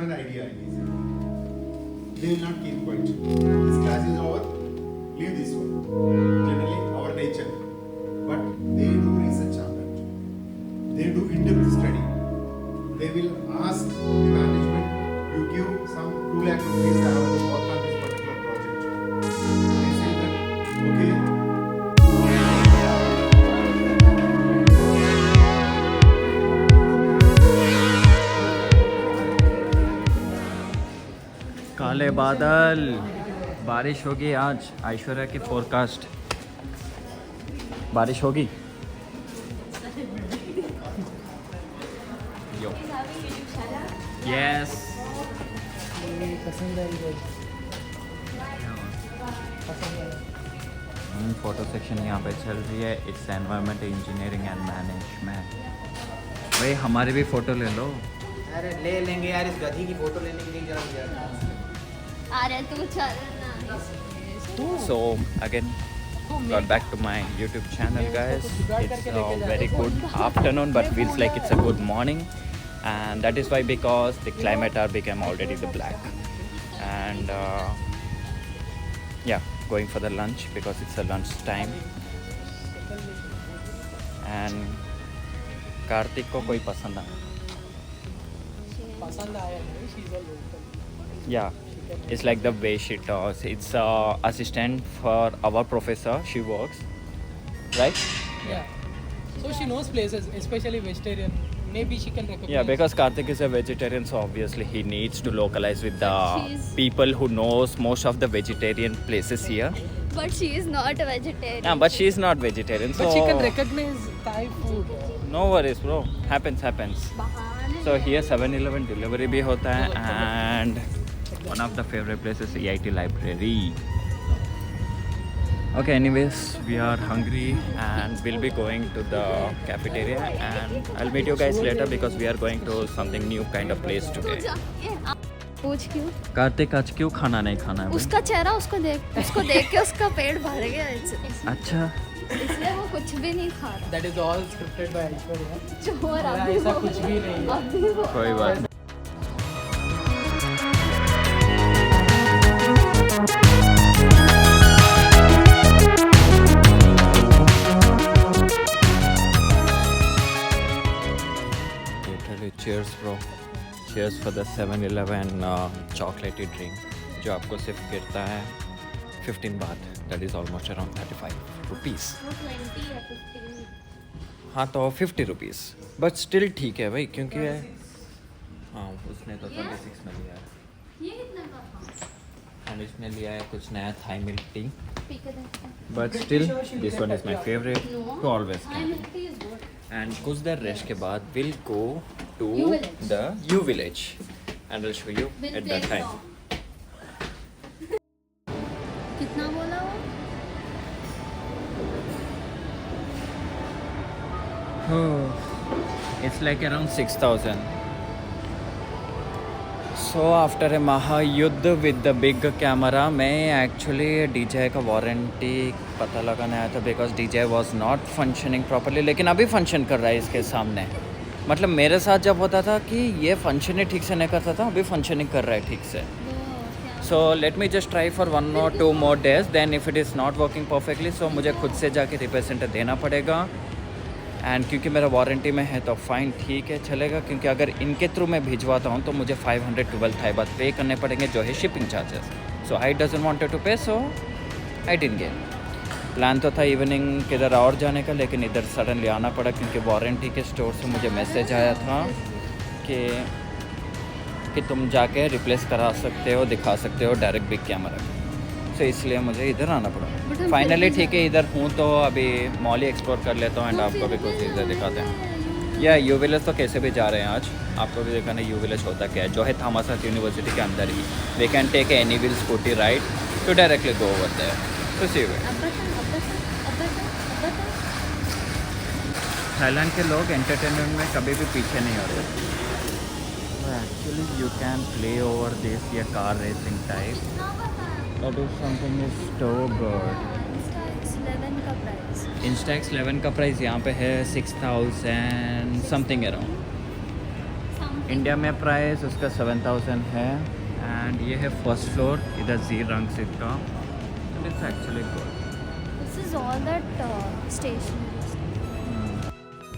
an idea, he said. They will not keep quiet. This class is over, leave this one. Generally, our nature. But they do research on that. They do in-depth study. They will ask the management, you give some 2 lakh rupees, I have to work on this particular project. They say that, okay. काले बादल, बारिश होगी आज। ऐश्वर्या की forecast, बारिश होगी। यो yes photo section यहाँ पे चल रही है। Its environment engineering and management. भाई हमारी भी फोटो ले लो। अरे ले लेंगे यार, इस गधी की फोटो लेने के लिए जरा। अरे तू चल ना। So again, got back to my YouTube channel, guys. It's a very good afternoon, but feels like it's a good morning, and that is why, because the climate are became already the black, and yeah, going for the lunch because it's a lunch time. And Kartik को कोई पसंद आया? Yeah, it's like the way she talks. It's assistant for our professor. She works, right? Yeah. So she knows places, especially vegetarian. Maybe she can recognize. Yeah, because Karthik is a vegetarian, so obviously he needs to localize with the She's- people who knows most of the vegetarian places here. But she is not a vegetarian. Yeah, but she is not vegetarian, so But she can recognize Thai food. no worries, bro. Happens. बहाने So here 7-Eleven delivery भी होता है, and one of the favorite places EIT library. Okay, anyways, we are hungry and we'll be going to the cafeteria, and I'll meet you guys later because we are going to something new kind of place तू today. जाके पूछ क्यों? कार्तिक आज क्यों खाना नहीं खाना है भाई? उसका चेहरा उसको देख के उसका पेट भर गया अच्छा, इसलिए वो कुछ भी नहीं खा रहा। That is all scripted by Aishwarya. चोर मेरा अभी ऐसा वो- कुछ भी नहीं है। अभी वो कोई बात नहीं। Literally, cheers bro. Cheers for the 7-Eleven chocolatey drink, जो आपको सिर्फ गिरता है 15 बात. That is almost around 35 rupees. 20 या 15। हाँ तो 50 rupees. But still ठीक है भाई, क्योंकि हाँ उसने तो 36 में लिया है, ये कितने का था? and इसने लिया है कुछ नया थाई मिल्क टी. पी के देखते हैं। But still, this one is my favorite No. to always Thai carry. milk tea is good. And कुछ देर रेस्ट के बाद we'll go to U Village. the U Village, and I'll show you We'll at play that time. song. कितना बोला वो? It's like around 6,000. So after a महायुद्ध with the big camera, मैं actually DJI का warranty पता लगाने आया था, because DJI was not functioning properly. लेकिन अभी फंक्शन कर रहा है इसके सामने. मतलब मेरे साथ जब होता था कि ये फंक्शन ही ठीक से नहीं करता था, अभी फंक्शनिंग कर रहा है ठीक से. वो क्या? So let me just try for 1 or 2 more days. Then if it is not working perfectly, so मुझे खुद से जाके रिपेयर सेंटर देना पड़ेगा. एंड क्योंकि मेरा वारंटी में है तो फाइन ठीक है चलेगा, क्योंकि अगर इनके थ्रू मैं भिजवाता हूँ तो मुझे 512 थाई बात पे करने पड़ेंगे, जो है shipping charges. So I doesn't wanted to pay, so I didn't get. Plan तो था इवनिंग किधर और जाने का, लेकिन इधर सडनली आना पड़ा क्योंकि वारंटी के स्टोर से मुझे मैसेज आया था कि तुम जाके रिप्लेस करा सकते हो, दिखा सकते हो डायरेक्ट बिग कैमरा. सो इसलिए मुझे इधर आना पड़ा. But हम फाइनली फिर भी ठीक है, इधर हूँ तो अभी मॉल ही एक्सप्लोर कर लेता हूँ एंड आपको भी कुछ चीज़ें दिखाते हैं. या यू विलेज तो कैसे भी जा रहे हैं आज, आपको भी दिखाना यू विलेज होता क्या है, जो है थॉमस यूनिवर्सिटी के अंदर ही. We can take any wheel scooty ride to directly go over there to see it. अब बता। थाईलैंड के लोग एंटरटेनमेंट में कभी भी पीछे नहीं होते. Actually you can play over this या car racing type. That is something is so good. Insta X11 का प्राइस। इंस्टा X11 का प्राइस यहाँ पे है 6,000 समथिंग अराउंड. Something इंडिया में प्राइस उसका 7000 है एंड ये है फर्स्ट फ्लोर इधर जी रंग सीट का and it's actually good This is all that stationery.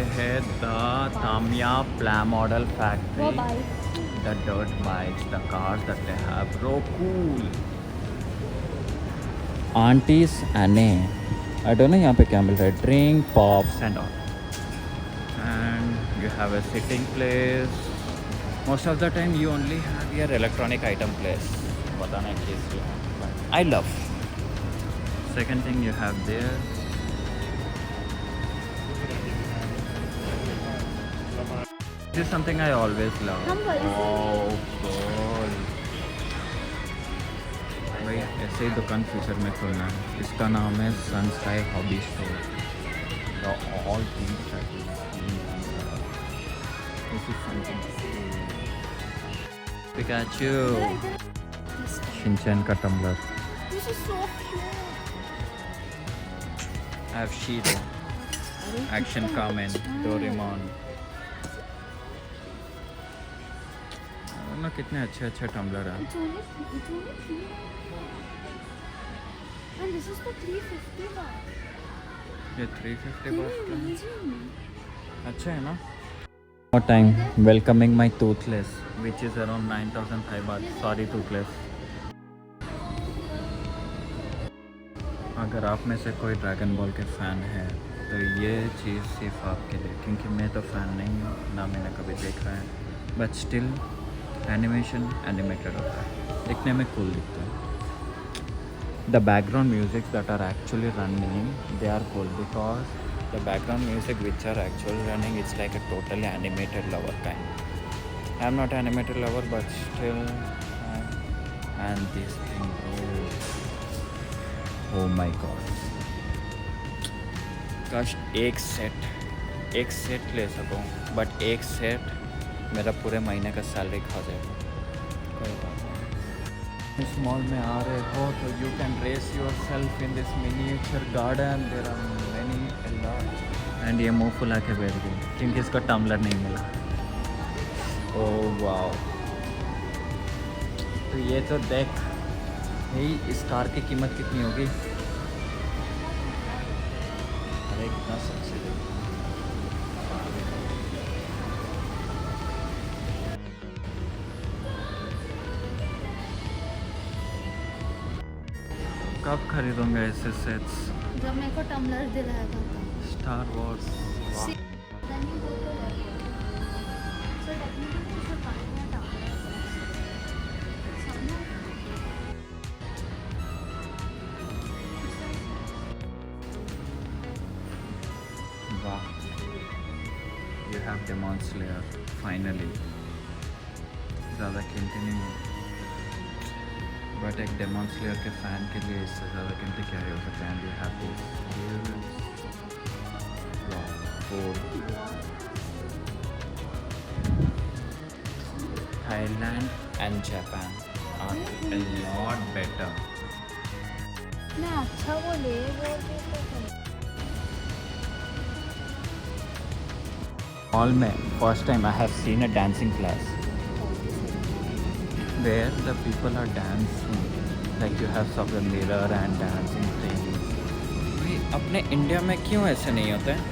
ये है द तामिया प्ला मॉडल वो factory bike. the dirt bikes, the cars that they have, bro, cool. Aunties Anne, I don't know यहाँ पे क्या मिल रहा है, drink, pops and all. And you have a sitting place. Most of the time you only have your electronic item place. पता नहीं किस लिए, but I love. Second thing you have there. This is something I always love. हम वही से Oh, cool. भाई ऐसे ही दुकान फ्यूचर में खोलना है. इसका नाम है sun sky hobby store. The all things that you see. This is something cool. Pikachu. This one. Shinchan का tumbler. This is so cute. I have Shiro. Action Kamen. Doraemon. ना कितने अच्छे अच्छे टम्बलर हैं. It's only 3. And this is for 350 baht. ये 350 Can बात you का है. imagine? अच्छा है ना. More time welcoming my toothless, which is around 9,005 baht. Sorry toothless. अगर आप में से कोई ड्रैगन बॉल के फ़ैन है तो ये चीज़ सिर्फ आपके लिए, क्योंकि मैं तो फ़ैन नहीं हूँ, ना मैंने कभी देखा है, बट स्टिल एनिमेशन एनिमेटेड होता है, दिखने में कूल दिखता है. The background music that are actually running they are cool because the background music which are actually running it's like a totally animated lover kind. I am not animated lover but still and this thing, oh my god, काश एक set ले सकूं, but एक set मेरा पूरे महीने का salary खा जाएगा. कोई बात नहीं. इस मॉल में आ रहे हो तो you can race yourself in this miniature garden. There are many a lot. And ये मुँह फुला के बैठ गई क्योंकि इसको टम्बलर नहीं मिला. Oh wow. तो ये तो देख भाई, इस कार की कीमत कितनी होगी. अरे कितना सक्सेस है. कब खरीदूंगा ऐसे सेट्स. जब मेरे को टम्बलर दिलाएगा तो. Star Wars. See, then you go to left. So technically you should buy a tumbler first. Somewhere. वाह, you have daemon slayer finally. ज़्यादा कीमती नहीं है, बट एक डेमॉन स्लेयर के फ़ैन के लिए इससे ज़्यादा कीमती क्या ही हो सकता है. You have this Thailand and Japan are a lot better. मैं अच्छा वो ले बोल के तो All में first time I have seen a dancing class where the people are dancing, like you have some mirror and dancing things. भाई अपने इंडिया में क्यों ऐसे नहीं होते हैं?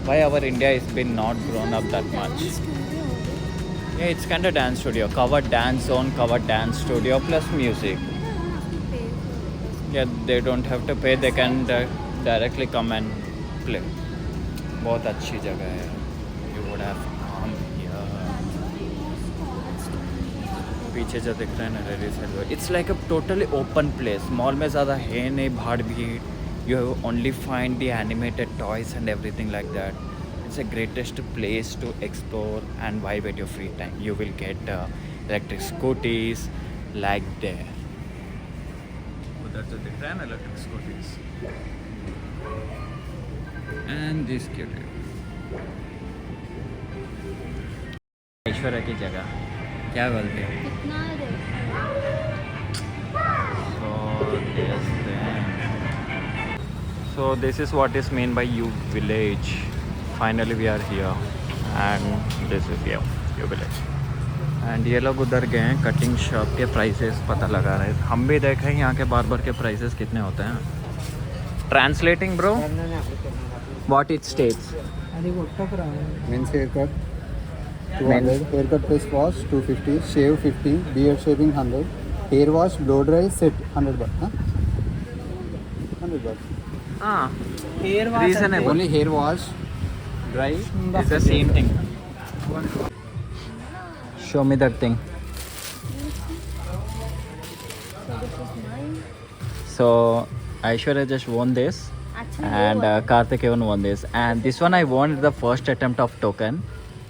Why our India has been not grown up that much? Yeah, it's kind of dance studio, covered dance zone, covered dance studio plus music. Yeah, they don't have to pay, they can directly come and play. बहुत अच्छी जगह है. You would have come here. पीछे जो दिख रहा है ना ready side, it's like a totally open place. Mall में ज़्यादा है नहीं भाड़ भीड़. You only find the animated toys and everything like that. It's a greatest place to explore and vibe at your free time. You will get electric scooties like there. उधर जो दिख रहा है ना electric scooties. And this cute. Aishwarya की जगह क्या बोलते हैं? कितना है देखो. So this is what is meant by U Village. Finally we are here and this is you village. And ये लोग उधर गए हैं कटिंग शॉप के प्राइसेस पता लगा रहे हैं। हम भी देखें यहाँ के बार्बर के प्राइसेस कितने होते हैं। Translating bro, what it states. అది కొట్టకురా Men's haircut 200, haircut face wash 250, shave 50, beard shaving 100, hair wash, blow dry set 100 baht. Huh? 100 baht. हाँ, hair wash Reasonable. Only hair wash, dry. it's the same thing. Show me that thing. So this is mine. So Aishwarya just won this. Actually, And Karthik even won this, and this one I won the first attempt of token,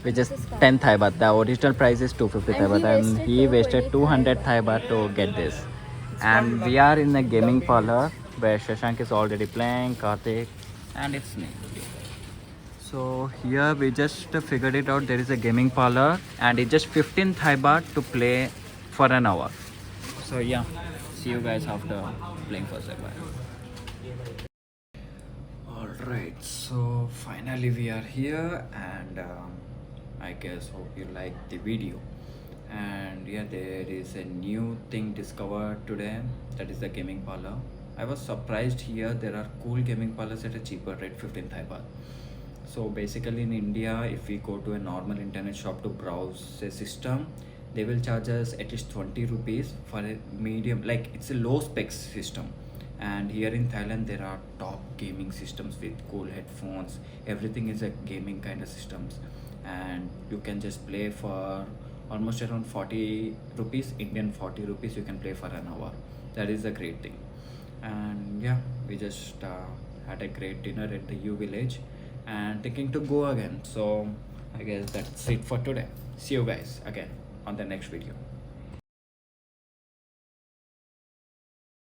which is 10 Thai baht. The original price is 250 Thai And baht, and he wasted 200 Thai baht to get this. And we are in a gaming parlor where Shashank is already playing, Karthik, and it's me. So here we just figured it out. There is a gaming parlor, and it's just 15 Thai baht to play for an hour. So yeah, see you guys after playing for a while. Alright, so finally we are here, and I guess hope you like the video. And yeah, there is a new thing discovered today, that is the gaming parlor. I was surprised here there are cool gaming parlors at a cheaper rate, 15 Thai baht. So basically in India, if we go to a normal internet shop to browse a system, they will charge us at least 20 rupees for a medium, like it's a low specs system. And here in Thailand there are top gaming systems with cool headphones, everything is a gaming kind of systems, and you can just play for almost around 40 rupees, Indian 40 rupees, you can play for an hour. That is a great thing. And yeah, we just had a great dinner at the U Village and thinking to go again. So I guess that's it for today. See you guys again on the next video.